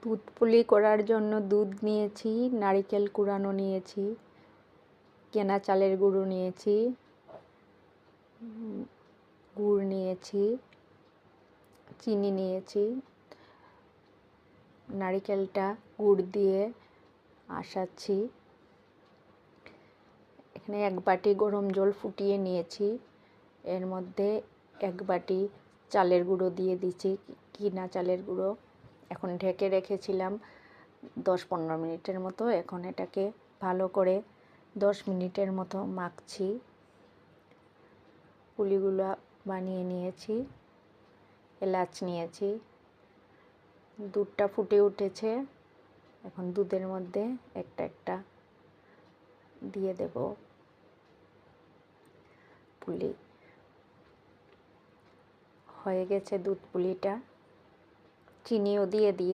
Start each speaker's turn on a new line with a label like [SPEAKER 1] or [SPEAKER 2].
[SPEAKER 1] দুধ পুলি করার জন্য দুধ নিয়েছি, নারকেল কুড়ানো নিয়েছি, কেনা চালের গুঁড়ো নিয়েছি, গুড় নিয়েছি, চিনি নিয়েছি। নারকেলটা গুড় দিয়ে আসাচ্ছি। এখানে 1 বাটি গরম জল ফুটিয়ে নিয়েছি। এর মধ্যে 1 বাটি চালের গুঁড়ো দিয়ে দিচ্ছি, কিনা চালের গুঁড়ো। এখন ঢেকে রেখেছিলাম 10-15 মিনিটের মতো। এখন এটাকে ভালো করে 10 মিনিটের মতো মাখছি। পুলিগুলো বানিয়ে নিয়েছি, এলাচ নিয়েছি। দুধটা ফুটে উঠেছে। এখন দুধের মধ্যে একটা একটা দিয়ে দেব পুলি। হয়ে গেছে দুধ পুলিটা। চিনিও দিয়ে দিই।